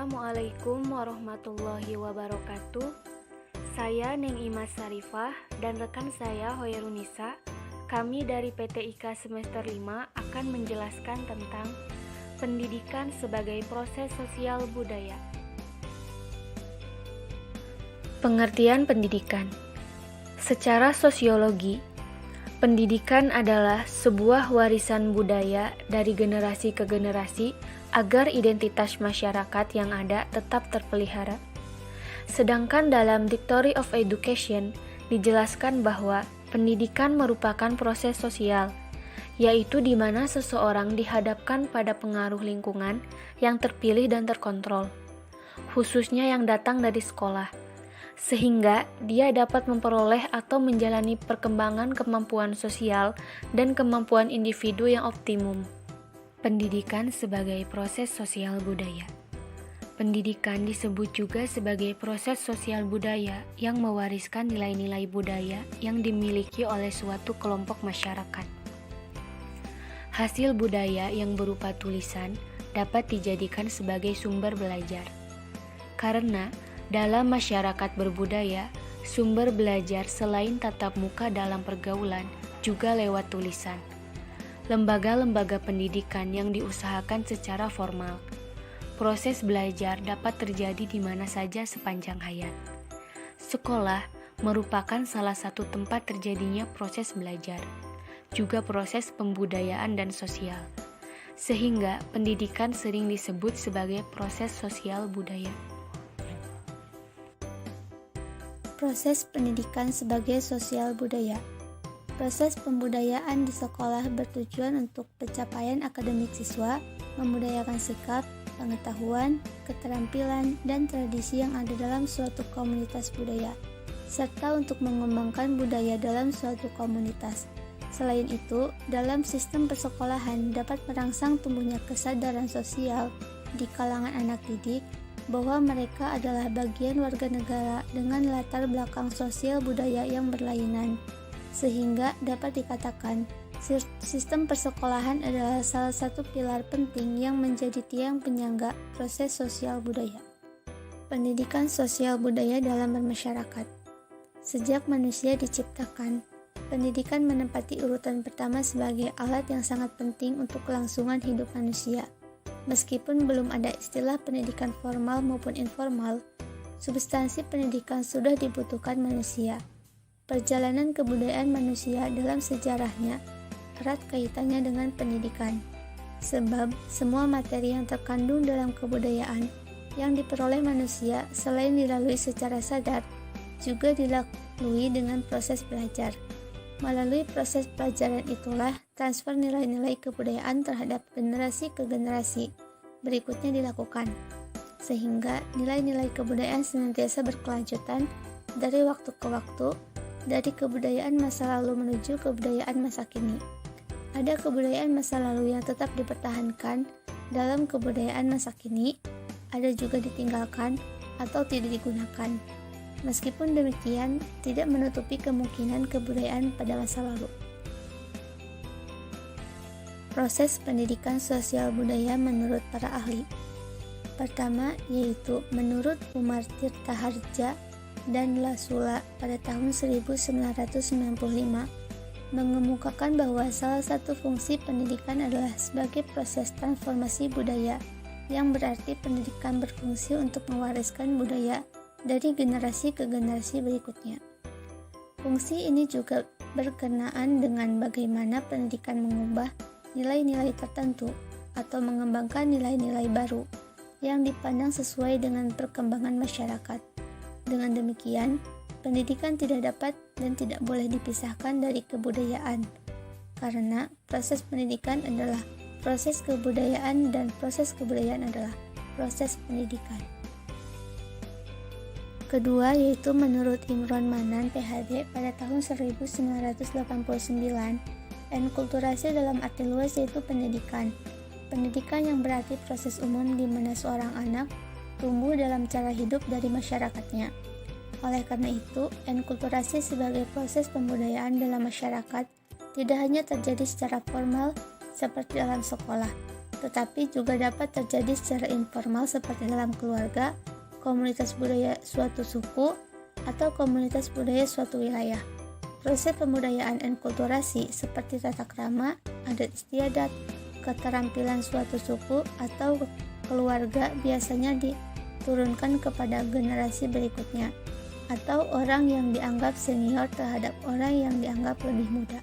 Assalamualaikum warahmatullahi wabarakatuh. Saya Neng Imas Sarifah dan rekan saya Hoyrunisa. Kami dari PT IKA semester 5 akan menjelaskan tentang pendidikan sebagai proses sosial budaya. Pengertian pendidikan. Secara sosiologi, pendidikan adalah sebuah warisan budaya dari generasi ke generasi agar identitas masyarakat yang ada tetap terpelihara. Sedangkan dalam Dictionary of Education dijelaskan bahwa pendidikan merupakan proses sosial, yaitu di mana seseorang dihadapkan pada pengaruh lingkungan yang terpilih dan terkontrol, khususnya yang datang dari sekolah, sehingga dia dapat memperoleh atau menjalani perkembangan kemampuan sosial dan kemampuan individu yang optimum. Pendidikan sebagai proses sosial budaya. Pendidikan disebut juga sebagai proses sosial budaya yang mewariskan nilai-nilai budaya yang dimiliki oleh suatu kelompok masyarakat. Hasil budaya yang berupa tulisan dapat dijadikan sebagai sumber belajar. Karena dalam masyarakat berbudaya, sumber belajar selain tatap muka dalam pergaulan juga lewat tulisan. Lembaga-lembaga pendidikan yang diusahakan secara formal. Proses belajar dapat terjadi di mana saja sepanjang hayat. Sekolah merupakan salah satu tempat terjadinya proses belajar, juga proses pembudayaan dan sosial. Sehingga pendidikan sering disebut sebagai proses sosial budaya. Proses pendidikan sebagai sosial budaya. Proses pembudayaan di sekolah bertujuan untuk pencapaian akademik siswa, membudayakan sikap, pengetahuan, keterampilan, dan tradisi yang ada dalam suatu komunitas budaya, serta untuk mengembangkan budaya dalam suatu komunitas. Selain itu, dalam sistem persekolahan dapat merangsang tumbuhnya kesadaran sosial di kalangan anak didik bahwa mereka adalah bagian warga negara dengan latar belakang sosial budaya yang berlainan. Sehingga dapat dikatakan, sistem persekolahan adalah salah satu pilar penting yang menjadi tiang penyangga proses sosial budaya. Pendidikan sosial budaya dalam bermasyarakat. Sejak manusia diciptakan, pendidikan menempati urutan pertama sebagai alat yang sangat penting untuk kelangsungan hidup manusia. Meskipun belum ada istilah pendidikan formal maupun informal, substansi pendidikan sudah dibutuhkan manusia. Perjalanan kebudayaan manusia dalam sejarahnya erat kaitannya dengan pendidikan, sebab semua materi yang terkandung dalam kebudayaan yang diperoleh manusia selain dilalui secara sadar, juga dilalui dengan proses belajar. Melalui proses pelajaran itulah transfer nilai-nilai kebudayaan terhadap generasi ke generasi berikutnya dilakukan, sehingga nilai-nilai kebudayaan senantiasa berkelanjutan dari waktu ke waktu, dari kebudayaan masa lalu menuju kebudayaan masa kini. Ada kebudayaan masa lalu yang tetap dipertahankan dalam kebudayaan masa kini, ada juga ditinggalkan atau tidak digunakan. Meskipun demikian, tidak menutupi kemungkinan kebudayaan pada masa lalu. Proses pendidikan sosial budaya menurut para ahli. Pertama, yaitu menurut Umar Tirtaharja dan Lasula pada tahun 1995 mengemukakan bahwa salah satu fungsi pendidikan adalah sebagai proses transformasi budaya, yang berarti pendidikan berfungsi untuk mewariskan budaya dari generasi ke generasi berikutnya. Fungsi ini juga berkenaan dengan bagaimana pendidikan mengubah nilai-nilai tertentu atau mengembangkan nilai-nilai baru yang dipandang sesuai dengan perkembangan masyarakat. Dengan demikian, pendidikan tidak dapat dan tidak boleh dipisahkan dari kebudayaan, karena proses pendidikan adalah proses kebudayaan dan proses kebudayaan adalah proses pendidikan. Kedua, yaitu menurut Imron Manan PhD pada tahun 1989, enkulturasi dalam arti luas yaitu pendidikan. Pendidikan yang berarti proses umum di mana seorang anak tumbuh dalam cara hidup dari masyarakatnya. Oleh karena itu, enkulturasi sebagai proses pembudayaan dalam masyarakat tidak hanya terjadi secara formal seperti dalam sekolah, tetapi juga dapat terjadi secara informal seperti dalam keluarga, komunitas budaya suatu suku, atau komunitas budaya suatu wilayah. Proses pembudayaan enkulturasi seperti tata krama, adat istiadat, keterampilan suatu suku atau keluarga biasanya diturunkan kepada generasi berikutnya, atau orang yang dianggap senior terhadap orang yang dianggap lebih muda.